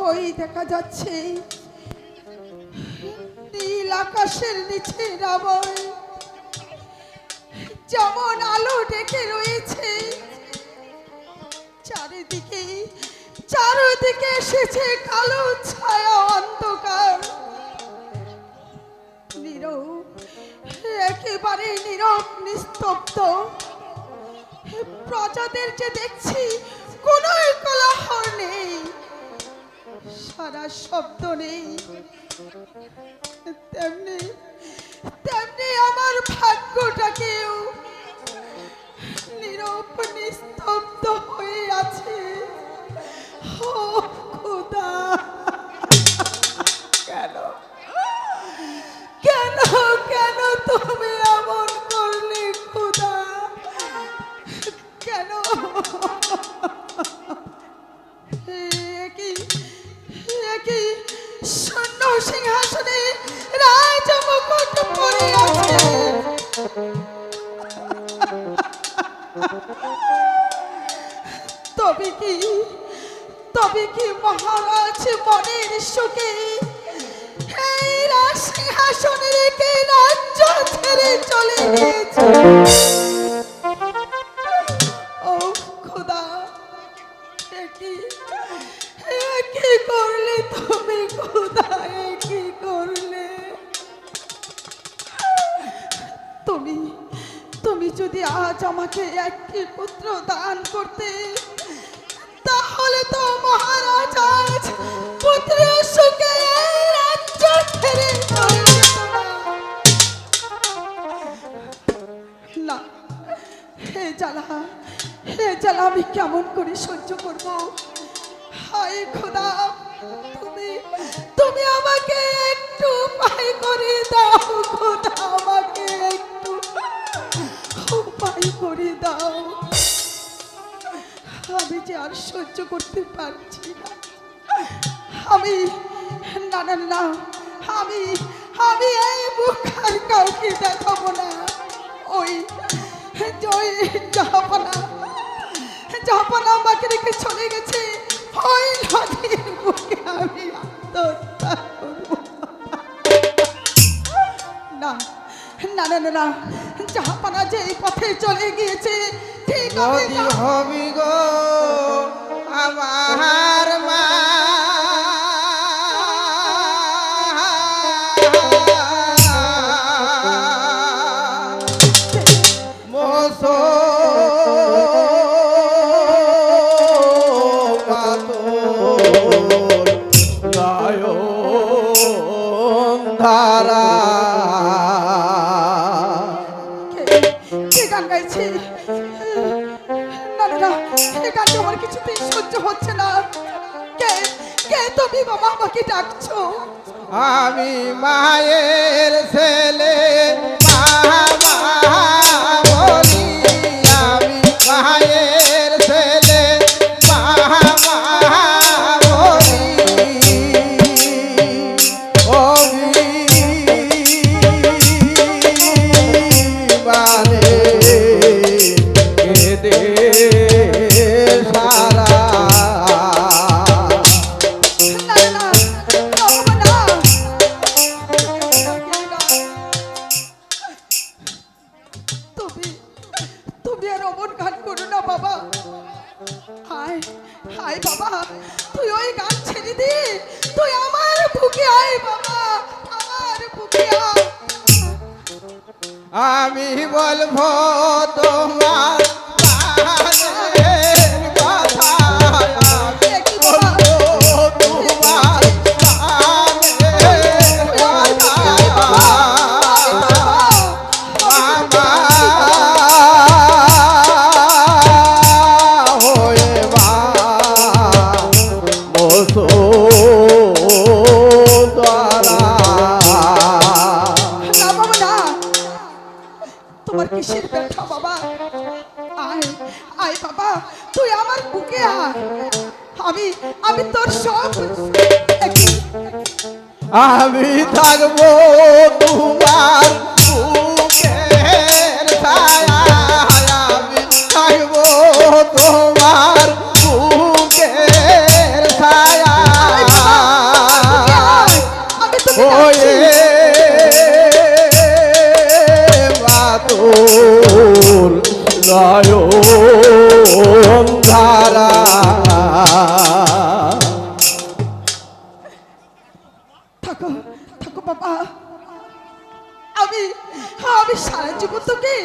ওই দেখা যাচ্ছে নীল আকাশের নিচে রাবণ যেমন আলো ডেকে রয়েছে, চারিদিকে চারিদিকে এসেছে কালো ছায়া অন্ধকার। নীরব, একেবারে নীরব নিস্তব্ধ। প্রজাদের যে দেখছি কোনো কোলাহল নেই, সারা শব্দ নেই। তেমনি তেমনি আমার ভাগ্যটাকেও নীরব নিস্তব্ধ হয়ে আছে। ও খোদা, কেন কেন কেন তুমি এমন করলে খোদা? কেন একই শূন্য সিংহাসনে রাজ মুকুট পরে আছে, তবে কি মহারাজ মনের সুখে এই রাজ সিংহাসনে রেখে রাজ্য ছেড়ে চলে গিয়েছে? ও খোদা, কি করলে তুমি খোদা? কি করলে তুমি? তুমি যদি আজ আমাকে একটি পুত্র দান করতে, তাহলে তো মহারাজ আজ পুত্রের সুখে রাজ্য ছেড়ে চলে যেত না। হে জ্বালা আমি কেমন করে সহ্য করব? হায় খোদা, তুমি আমাকে একটু উপায় করে দাও খোদা, আমাকে একটু উপায় করে দাও। আমি যে আর সহ্য করতে পারছি না। আমি না না না আমি এই মুখ আর কাউকে দেখাবো না। ওই জাহাপানা আমাকে রেখে চলে গেছে, ওই নদীর বুকে আমি আত্মহত্যা করবো। না না না না, জাহাপানা যে এই পথে চলে গিয়েছে, ঠিক হবি গো আমার মা। আমার কিছুতেই সহ্য হচ্ছে না। কে তুমি বাবা আমাকে ডাকছো? আমি মায়ের ছেলে, বলি আমি মায়ের ছেলে, আমি বলবো তোমার কিসের ব্যথা বাবা? আয় বাবা, তুই আমার বুকে আয়। আমি তোর সব, আমি থাকবো তোমার বুকের ছায়ায়, আমি থাকবো তোমার বুকের ছায়ায়। বাবা, আমি আমি সারা জীবন তোকে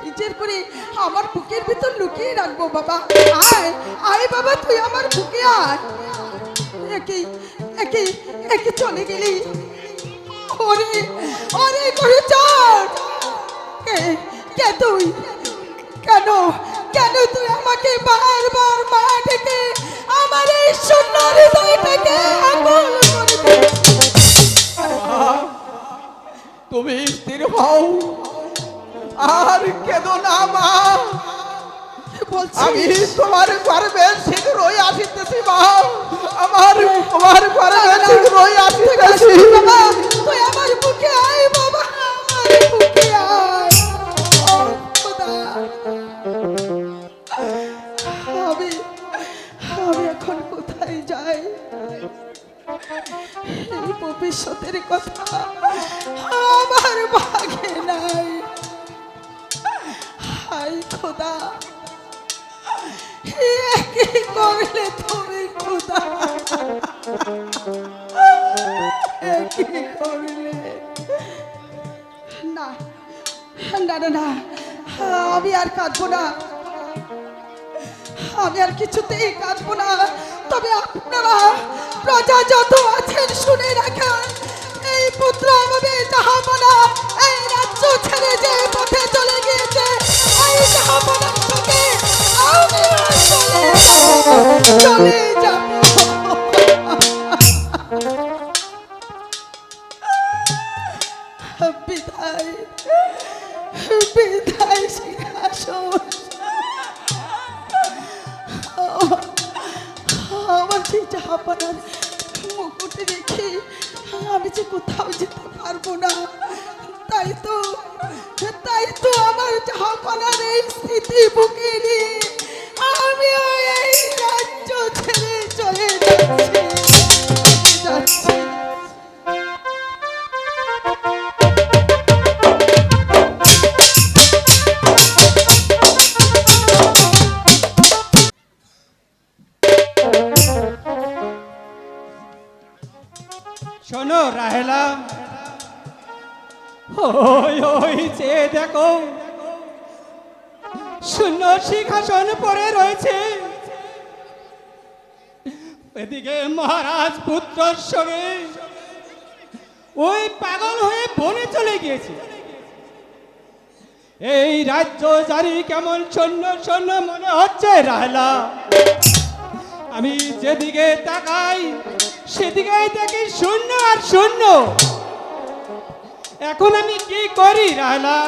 নিজের করে আমার বুকের ভিতর লুকিয়ে রাখবো বাবা। আয় আয় বাবা, তুই আমার বুকে আয়। একে একে একে চলে গেলি, ওরে ওরে করে চল। কে তুই? কেন কেন তুই আমাকে বারবার মা ডেকে আমার এই শূন্য হৃদয়টাকে আকুল করে দিয়েছিস? তুমি স্থির হও আর কেঁদো না মা। আমি তোমার গর্বে শীঘ্রই আসিতেছি মা। আমার তোমার গর্বে শীঘ্রই আসিতেছি। বাবা তুই আমার বুকে আয় বাবা, আমার বুকে আয়। ও খোদা, আমি আমি এখন কোথায় যাই? এই ভবিষ্যতের কথা আমার ভাগে নাই। হাই খোদা, কি করলে তুমি খোদা? কি করলে? না না না না, আমি আর কাঁদবো না, আমি আর কিছুতেই কাঁদবো না। তবে আপনারা প্রজা যত আছেন শুনে রাখেন, এই পুত্র আমাদের জাহাপনা এই রাজ্য ছেড়ে যে পথে চলে গিয়েছে, এই জাহাপনার সাথে আমিও চলে যাব। বিদায় বিদায় সিংহাসন, আমার সেই জাহাপনার মুকুট রেখে আমি যে কোথাও যেতে পারবো না। তাই তো আমার জাহাপনার এই স্মৃতি বুকে নিয়ে আমি এই রাজ্য ছেড়ে চলে যাচ্ছি। শোনো রাহেলা, ওই ওই যে দেখো শূন্য সিংহাসন পড়ে রয়েছে। এদিকে মহারাজ পুত্রর সঙ্গে ওই পাগল হয়ে বনে চলে গিয়েছে। এই রাজ্য জারি কেমন শূন্য শূন্য মনে হচ্ছে রাহেলা। আমি যেদিকে তাকাই সেদিকেই দেখি শূন্য আর শূন্য। এখন আমি কি করি রাহেলা,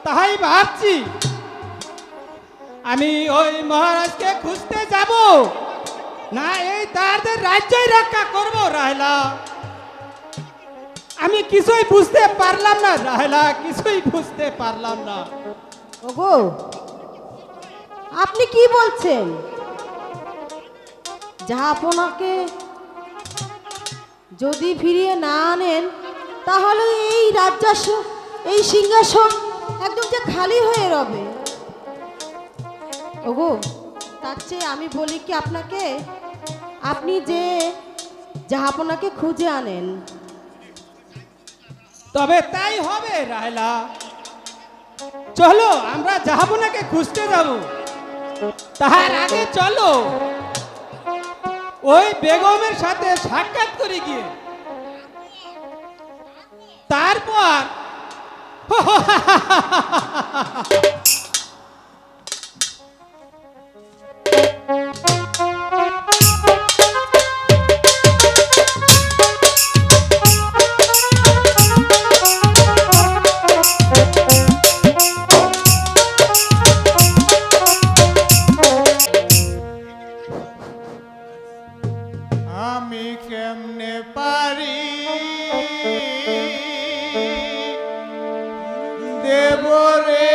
তাই ভাবছি। আমি ওই মহারাজকে খুঁজতে যাব না এই তাদের রাজ্যই রক্ষা করব রাহেলা? আমি কিছুই বুঝতে পারলাম না রাহেলা, কিছুই বুঝতে পারলাম না। ওগো, আপনি কি বলছেন? জাহাপনাকে যদি ফিরিয়ে না আনেন তাহলে এই রাজ্যাসন, এই সিংহাসন একদম যে খালি হয়ে রবে। ওগো, তার চেয়ে আমি বলি কি আপনাকে, আপনি যে জাহাপনাকে খুঁজে আনেন। তবে তাই হবে রাহেলা, চলো আমরা জাহাপনাকে খুঁজতে যাব। তার আগে চলো ওই বেগমের সাথে সাক্ষাৎ করে গিয়ে তারপর আমি কেমনে পারি দেব রে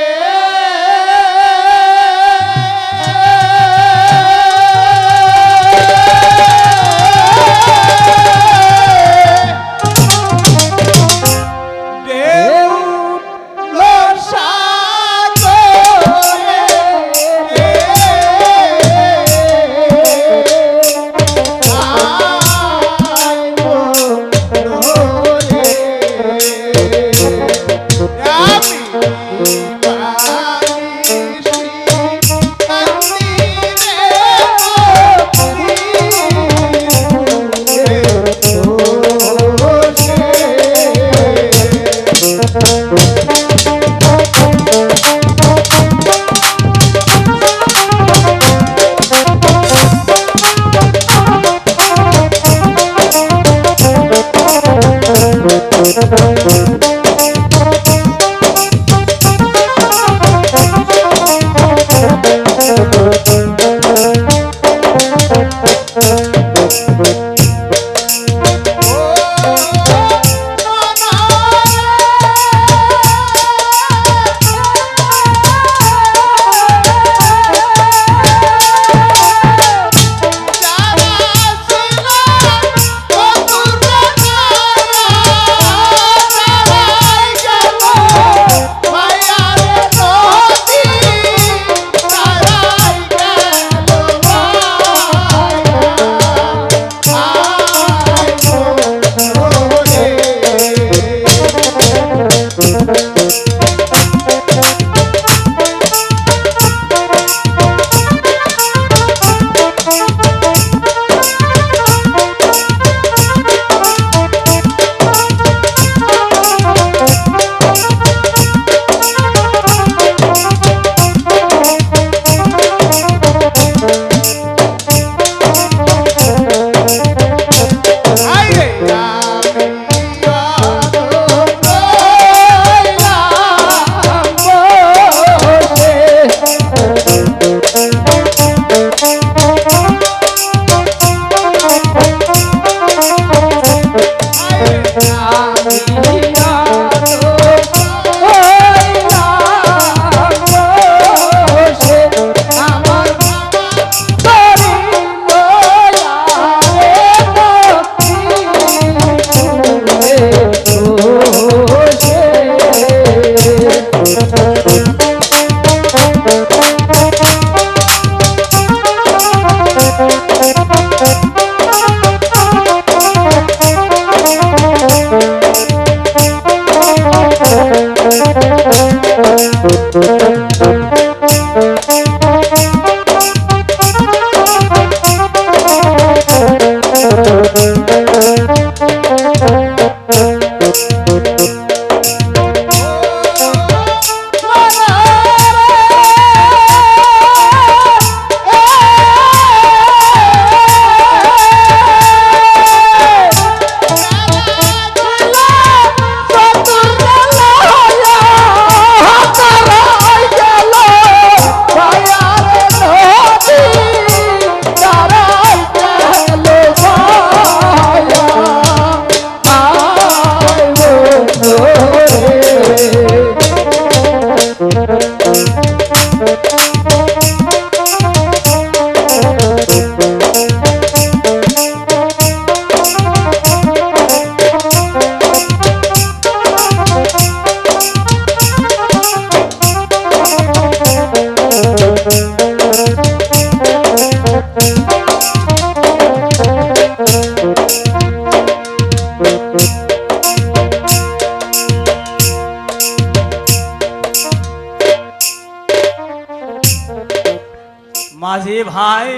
ভাই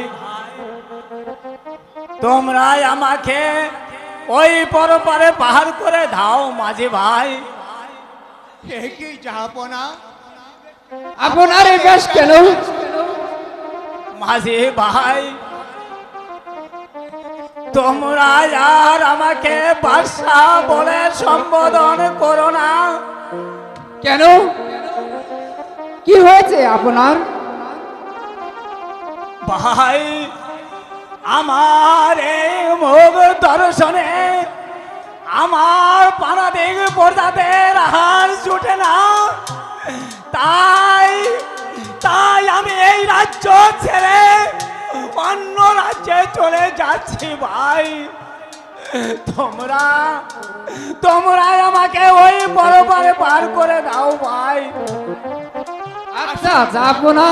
তোমরাই আমাকে ওই পরপারে পাহাড় করে দাও মাঝি ভাই। কি জাহাপনা, আপনার এই বেশ কেন? মাঝি ভাই তোমরা আর আমাকে বাদশা বলে সম্বোধন করো না। কেন, কি হয়েছে আপনার? ভাই আমার এই মুখ দর্শনে আমার পানাদিক প্রজাদের হার জুটে না, তাই তাই আমি এই রাজ্য ছেড়ে অন্য রাজ্যে চলে যাচ্ছি ভাই। তোমরাই আমাকে ওই পরপারে পার করে দাও ভাই। আচ্ছা যাবো না,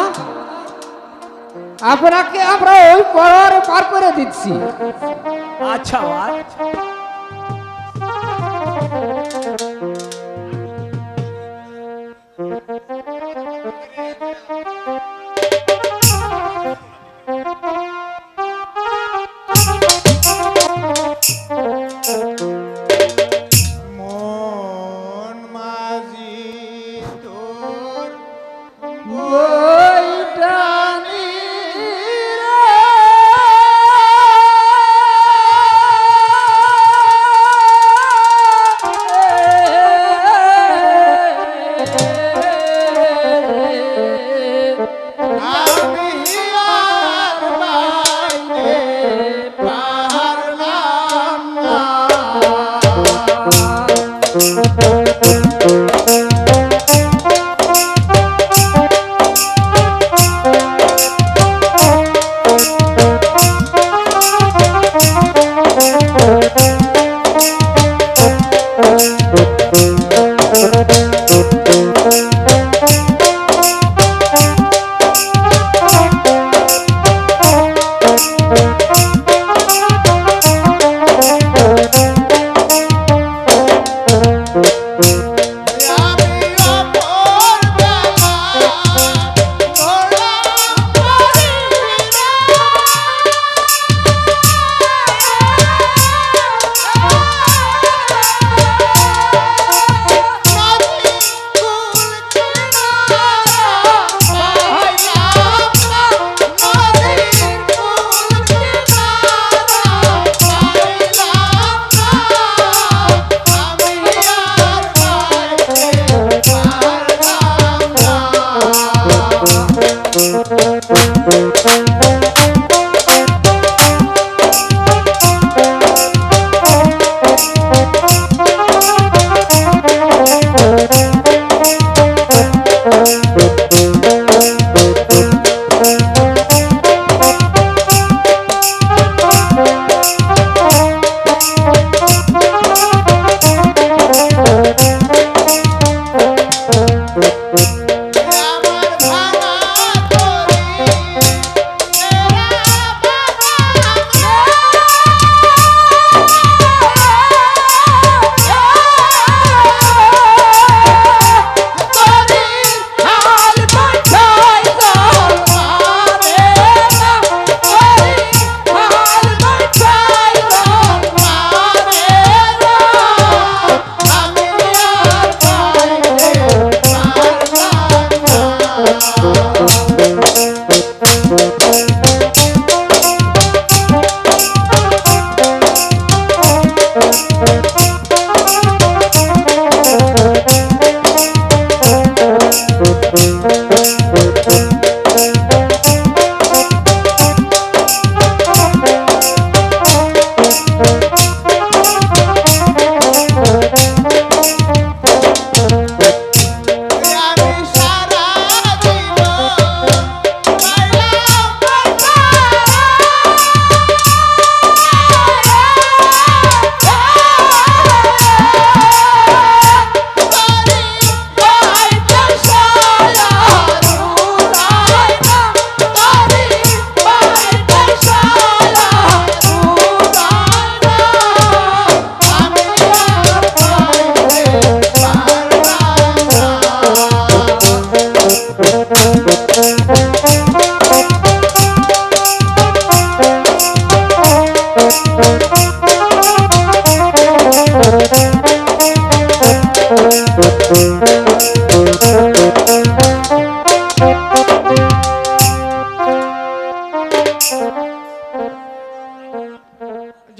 আপনাকে আমরা ওই পরে পার করে দিচ্ছি। আচ্ছা ভাই। মন মাঝি তোর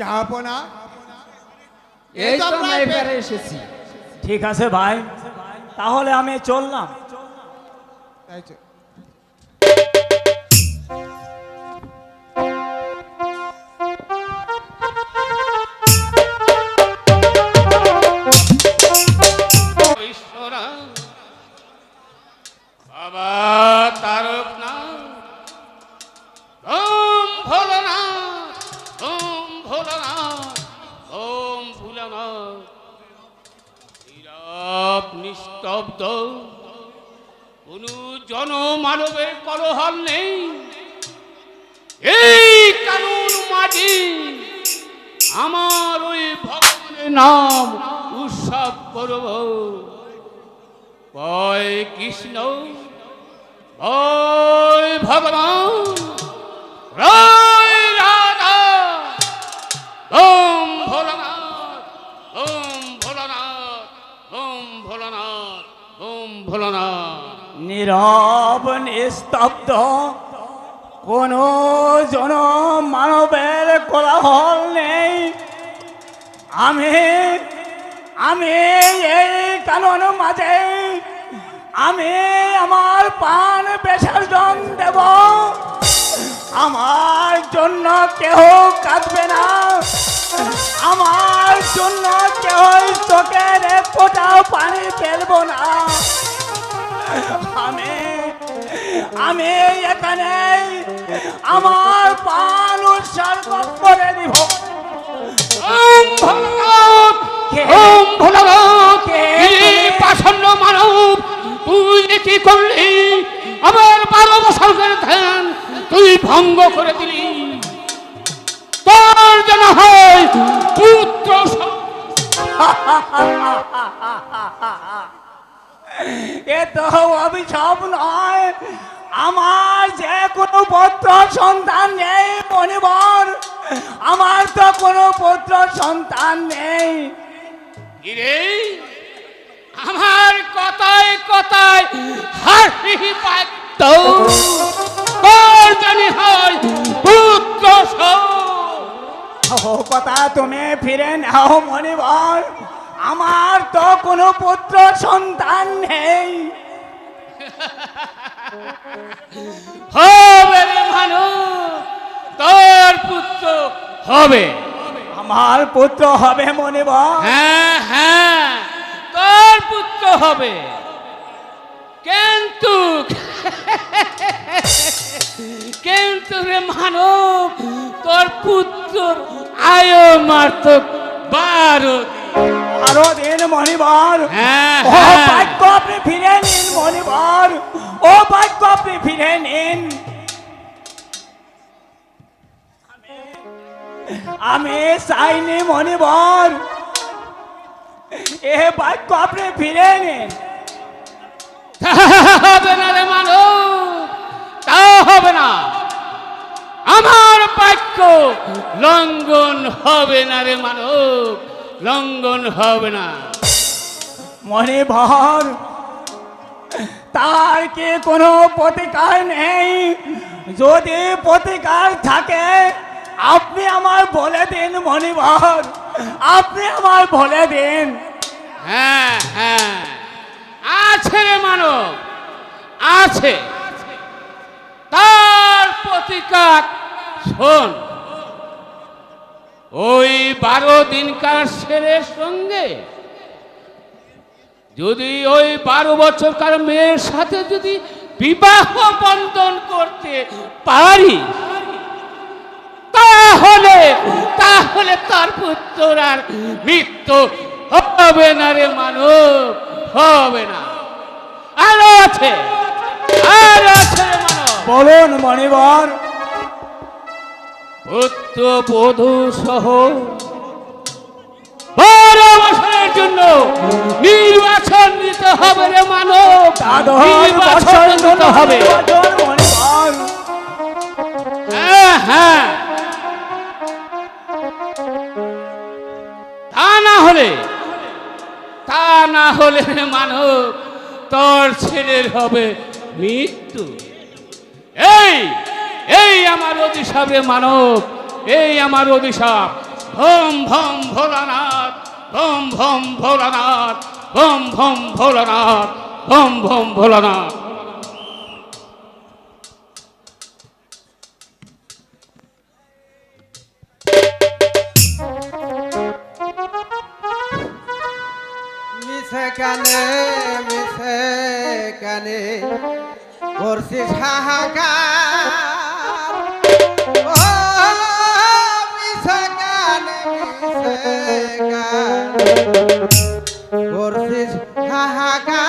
জাহাপনা এই তো আমরা এবারে এসেছি। ঠিক আছে ভাই, তাহলে আমি চললাম। তাই তো। ঈশ্বরা বাবা তারক না ওম ভোলানাথ ওম ভোলানাথ ওম ভোলানাথ নীরব নিস্তব্ধ কোনো জনমানবের কলহল নেই। এই কানুন মাটি আমার ওই ভগবানের নাম উৎসব করব। ভয় কৃষ্ণ ভয় ভগবান রায় রাধা ওম ভোলানাথ ওম ভোলানাথ ওম ভোলানাথ ওম ভোলানাথ। নীরব নিস্তব্ধ কোনো জন মানবের কোলাহল নেই। আমি এই কানন মাঝে আমি আমার পান বিসর্জন দেব। আমার জন্য কেউ কাঁদবে না, আমার জন্য কেউ চোখের এক ফোঁটাও পানি ফেলবো না। আমি এখানে আমার প্রাণ উৎসর্গ করে দিব। ওম ভোলানাথ ওম ভোলানাথ এই পাষণ্ড মানব তুই কি করলি? আমার 12 বছরের ধ্যান তুই ভঙ্গ করে দিলি। তোর যেন হয় পুত্র এ তো অভিশাপ নয়, আমার যে কোনো পুত্র সন্তান নেই মনিবর, আমার তো কোনো পুত্র সন্তান নেই। রে আমার কথায় কথায় হাসি পাইত তোর জানি হয় পুত্র ও কথা তুমি ফিরে নাও মনিবর, আমার তো কোনো পুত্র সন্তান নেই। হবে রে মানুষ, তোর পুত্র হবে। আমার পুত্র হবে মনিবর। হ্যাঁ হ্যাঁ তোর পুত্র হবে, কিন্তু কিন্তু রে মানব তোর পুত্র আয়ু মাত্র 12 দিন মনিবর। হ্যাঁ ও হ্যাঁ ভাগ্য আপনি ফিরে নিন মনিবর, ও ভাগ্য আপনি ফিরে নিন। আমি চাইনি মনিবর, এ ভাগ্য আপনি ফিরে নিন। তা হবে না রে মানব, তা হবে না। আমার বাক্য লঙ্ঘন হবে না রে মানব, লঙ্ঘন হবে না। মনিবর তার কি কোনো প্রতিকার নেই? যদি প্রতিকার থাকে আপনি আমার বলে দিন মনিবর, আপনি আমার বলে দিন। হ্যাঁ হ্যাঁ আছে রে মানব, আছে। তার প্রতিকার শোন, ওই 12 দিনকার ছেলের সঙ্গে যদি ওই 12 বছরকার মেয়ের সাথে যদি বিবাহ বন্ধন করতে পারি, তাহলে তাহলে তার পুত্র আর মৃত্যু হবে না রে মানব, হবে না। আরো আছে, আরো আছে রে মানব। বলুন মনিবর। পুত্র বধূ সহ 12 বছরের জন্য নির্বাচন দিতে হবে রে মানব, নির্বাচন দিতে হবে। মনিবর হ্যাঁ হ্যাঁ তা না হলে রে মানব তোর ছেলের হবে মৃত্যু। এই এই আমার অভিশাপ রে মানব, এই আমার অভিশাপ। ভম ভম ভোলানাথ, ভম ভম ভোলানাথ, ভম ভম ভোলানাথ, ভম ভম ভোলানাথ। মিশে কানে করছিস হাহাকার, ও মিশে কানে করছিস হাহাকার।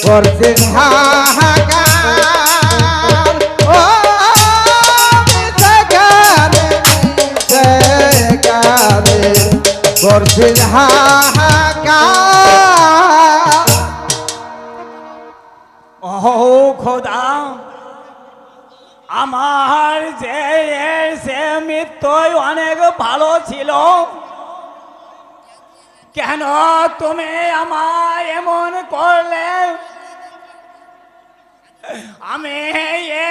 করছিস হাহাকার, ও মিশে কানে করছিস হাহাকার। ও খোদা, আমার যে সে মৃত্যুই অনেক ভালো ছিল, কেন তুমি আমায় এমন করলে? আমি এ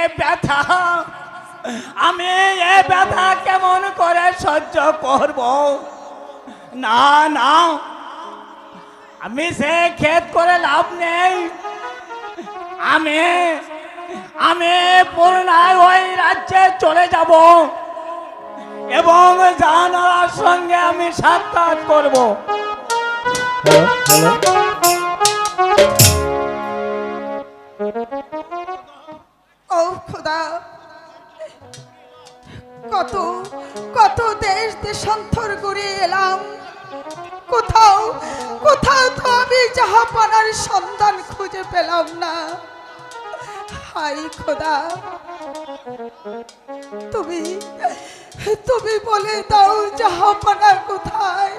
ব্যথা কেমন করে সহ্য করব? না না, আমি সে খেদ করে লাভ নেই। আমি পুনরায় ওই রাজ্যে চলে যাব এবং জানার সঙ্গে আমি সাক্ষাৎ করব। ও খোদা, কত কত দেশ দেশান্তর ঘুরে এলাম, কোথাও কোথাও তো আমি জাহাপানার সন্ধান খুঁজে পেলাম না। হাই খোদা, তুমি তুমি বলে দাও জাহাপানা কোথায়?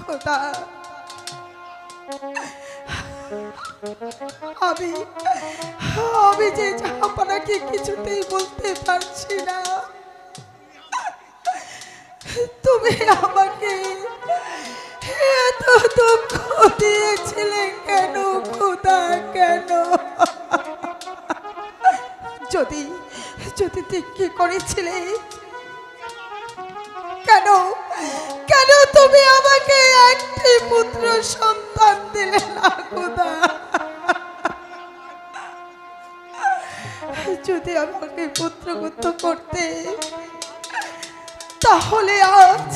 খোদা, আমি যে জাহাপানাকে কিছুতেই বলতে পারছি না। তুমি আমাকে এত দুঃখ দিয়েছিলে কেন খোদা, কেন? যদি যদি কি করেছিলে, কেন কেন তুমি আমাকে একটি পুত্র সন্তান দিলে না খোদা? যদি আমাকে পুত্রগুত্র করতে, তাহলে আজ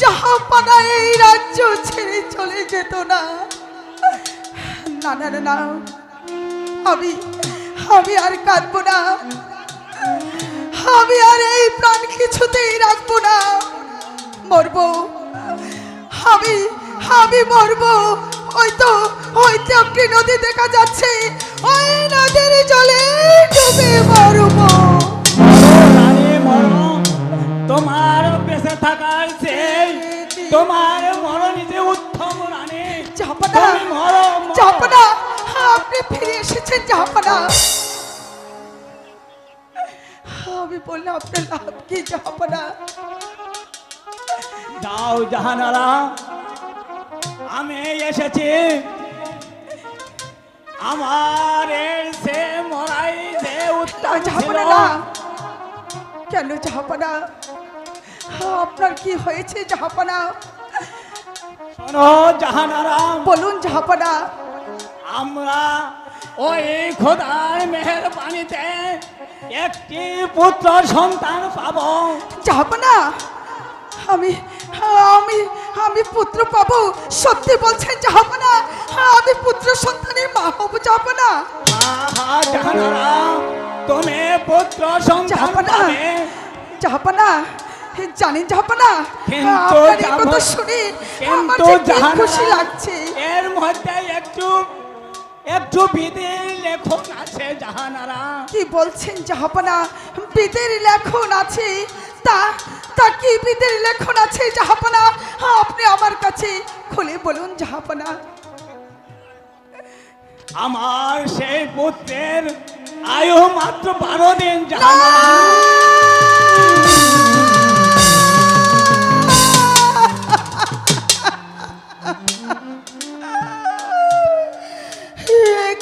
জাহাপানা এই রাজ্য ছেড়ে চলে যেত না। না না না না, আমি আর কাঁদবো না, আমি আর এই প্রাণ কিছুতেই রাখবো না। মরবো, আমি মরবো। হয়তো একটি নদী দেখা যাচ্ছে, ওই নদীর জলে ডুবে মরবো। রানী মরো, তোমার বেঁচে থাকার চেয়ে তোমার মরণ যে উত্তম রানী। জাহাপনা তুমি মরো, মরো। জাহাপনা আপনি ফিরে এসেছেন জাহাপনা আমি বললাম আপনার লাভ কি জাহাপনা যাও জাহানারা, আমি এসেছি। আমার এই সে মরাই যে উত্তর ছিল, জাহাপনা না কেন জাহাপনা আপনার কি হয়েছে জাহাপনা শোনো জাহানারা, বলুন জাহাপনা আমরা ওই খোদার মেহেরবানিতে একটি পুত্র সন্তান পাবো। জাহাপনা আমি আমি আমি পুত্র পাবো সত্যি বলছেন জাহাপনা আমি পুত্র সন্তানের মা হবো জাহাপনা আহা জাহানারা, তুমি পুত্র সন্তান জাহাপনা পাবে। জাহাপনা জানেন জাহাপনা কিন্তু আপনার এই কথা শুনে আমার কিন্তু যে কি জাহানারা, খুশি লাগছে এর মধ্যে একটু একটু বিধির লেখন আছে জাহানারা। কি বলছেন জাহাপনা বিদের লেখন আছে তা তা কি বিদের লেখন আছে জাহাপনা আপনি আমার কাছে খুলে বলুন জাহাপনা আমার সেই পুত্রের আয়ু মাত্র 12 দিন জাহানারা।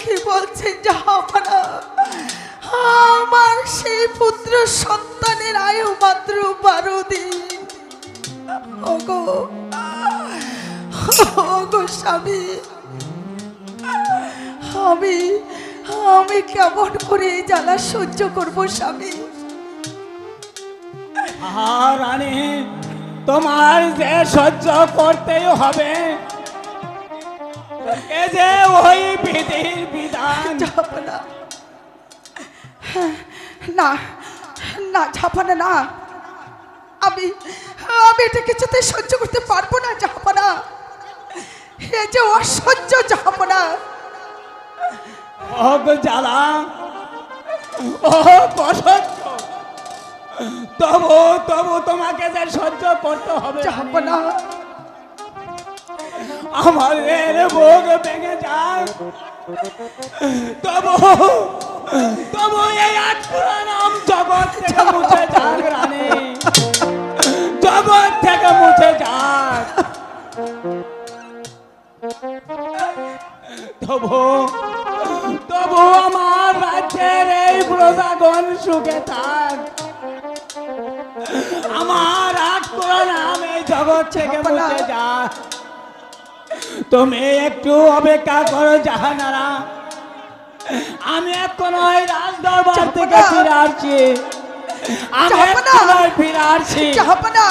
কি বলছেন জাহাপনা আমার সেই পুত্র সন্তানের আয়ু মাত্র 12 দিন ওগো ওগো স্বামী আমি আমি কেমন করে এই জ্বালা সহ্য করব স্বামী আর রানী, তোমার যে সহ্য করতেই হবে, এ যে ওই বিধির বিধান। জাহাপনা না না জাহাপনা না আমি আমি এটা কিছুতে সহ্য করতে পারবো না জাহাপনা এ যে অসহ্য জাহাপনা ও গো জ্বালা, ও অসহ্য, তবু তবু তোমাকে যে সহ্য করতে হবে। জাহাপনা আমাদের বুক ভেঙে যায়, তবু তবু এই আটপুরা নাম জগৎ থেকে মুছে যাক রানী, জগৎ থেকে মুছে যাক। তবু তবু আমার রাজ্যের এই প্রজাগণ সুখে থাক, আমার আটপুরা নাম এই জগৎ থেকে মুছে যাক। তুমি একটু অপেক্ষা করো জাহানারা, আমি এখন ওই রাজদরবার থেকে ফিরে আসছি, আমি এখন ওই ফিরে আসছি। জাহাপনা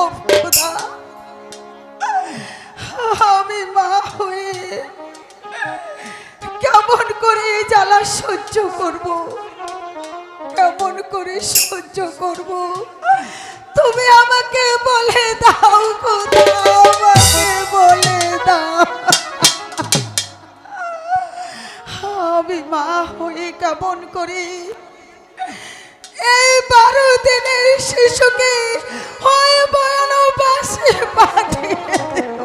ও খোদা আমি মা হয়ে কেমন করে এই জ্বালা সহ্য করব কেমন করে সহ্য করব তুমি আমাকে বলে দাও খোদা আমাকে বলে দাও আমি মা হয়ে কেমন করে এই 12 দিনের শিশুকে হয় বয়ানবাসে পাঠিয়ে দেব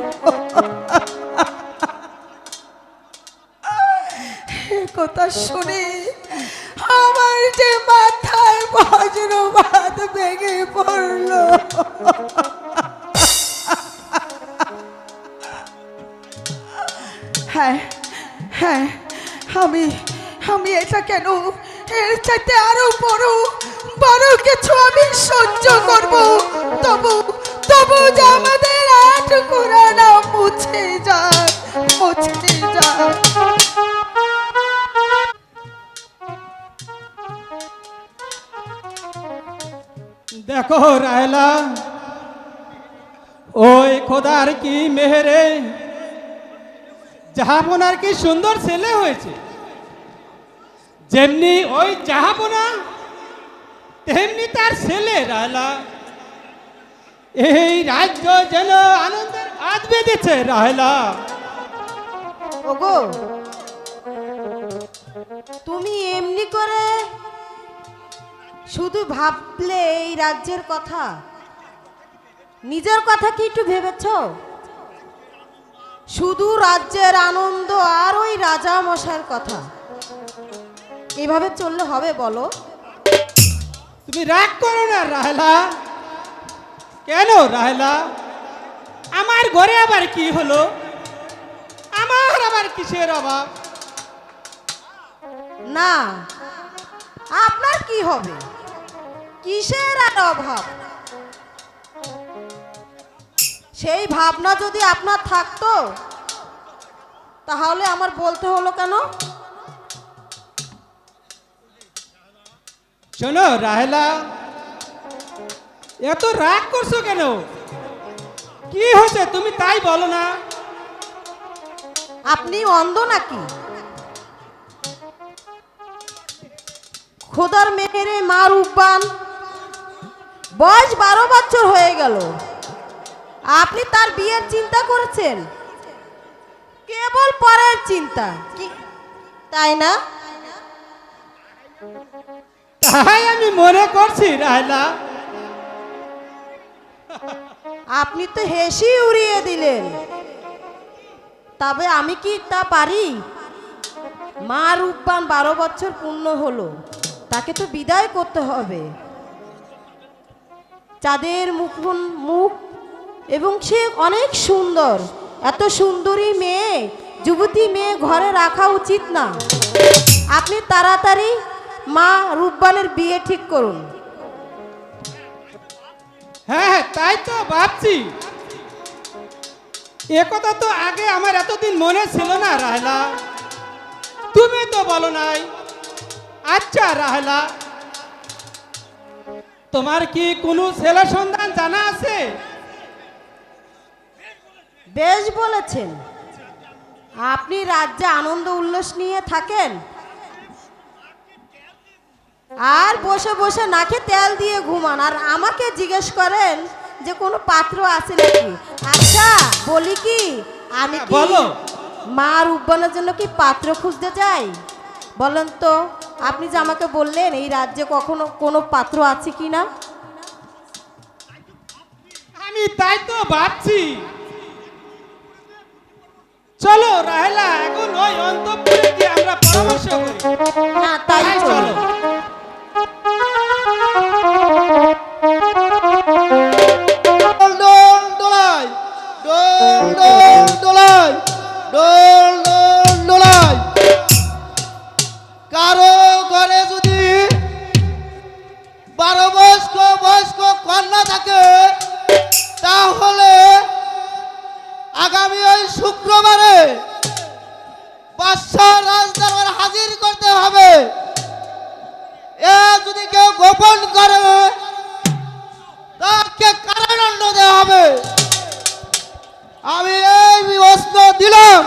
কথা শুনে আমার যে মাথায় বজ্রপাত ভেঙে পড়লো হ্যাঁ হ্যাঁ আমি আমি এটা কেন এর চাইতে আরো বড় বড় কিছু আমি সহ্য করব তবু তবু যে আমাদের আট কোরআনা মুছে যায় মুছে যায় দেখো রায়লা, ওই খোদার কি মেহেরে জাহাপনার কি সুন্দর ছেলে হয়েছে। যেমনি ওই জাহাপনা তেমনি তার ছেলে রায়লা। এই রাজ্য যেন আনন্দের আজ বেঁধেছে রায়লা। ওগো তুমি এমনি করে শুধু ভাবলে এই রাজ্যের কথা, নিজের কথা কি একটু ভেবেছ? শুধু রাজ্যের আনন্দ আর ওই রাজা মশাইয়ের কথা, এভাবে চললে হবে বলো? তুমি রাগ করো না রাহেলা। কেন রাহেলা, আমার ঘরে আবার কি হলো? আমার আবার কিসের অভাব? না, আপনার কি হবে? কিসের আর অভাব? সেই ভাবনা যদি আপনার থাকতো তাহলে আমার বলতে হলো কেন? শোনো রাহেলা, এত রাগ করছো কেন? কি হয়েছে তুমি তাই বলো না। আপনি অন্ধ নাকি? খোদার মেহেরে মা রূপবান, বয়স 12 বছর হয়ে গেল, আপনি তার বিয়ের চিন্তা করেছেন? কেবল পরের চিন্তা কি, তাই না? তাই আমি মনে করছি রাহেলা। আপনি তো হেসে উড়িয়ে দিলেন। তবে আমি কি তা পারি? মা রূপবান 12 বছর পূর্ণ হলো, তাকে তো বিদায় করতে হবে। চাঁদের মুখ এবং সে অনেক সুন্দর, এত সুন্দরী মেয়ে, যুবতী মেয়ে ঘরে রাখা উচিত না। আপনি তাড়াতাড়ি মা রূপবানের বিয়ে ঠিক করুন। হ্যাঁ, তাই তো ভাবছি। এ কথা তো আগে আমার এতদিন মনে ছিল না রাহেলা, তুমি তো বলো নাই। আচ্ছা রাহেলা, তোমার কি কোনো ছেলে সন্তান জানা আছে? বেশ বলেছেন। আপনি রাজ্যে আনন্দ উল্লাস নিয়ে থাকেন আর বসে বসে নাকে তেল দিয়ে ঘুমান, আর আমাকে জিজ্ঞেস করেন যে কোনো পাত্র আছে নাকি। আচ্ছা বলি কি, আমি কি বলো। মা রূপবানের জন্য কি পাত্র খুঁজতে যাই? বলেন তো, আপনি যে আমাকে বললেন এই রাজ্যে কখনো কোনো পাত্র আছে কি না? আমি তাই তো ভাবছি। চলো রাহেলা, এখন ওই অন্তঃপুরে গিয়ে আমরা পরামর্শ করি। হ্যাঁ, তাই তাই চলো। চলো। ডোল ডোল ডোলাই, ডোল ডোল ডোলাই, ডোল ডোল ডোলাই। কারো ঘরে যদি 12 বয়স্ক কন্যা থাকে, তাহলে আগামী ওই শুক্রবারে বাদশাহ রাজদরবার হাজির করতে হবে। এ যদি কেউ গোপন করে তাকে কারাদণ্ড দেওয়া হবে। আমি এই ব্যবস্থা দিলাম।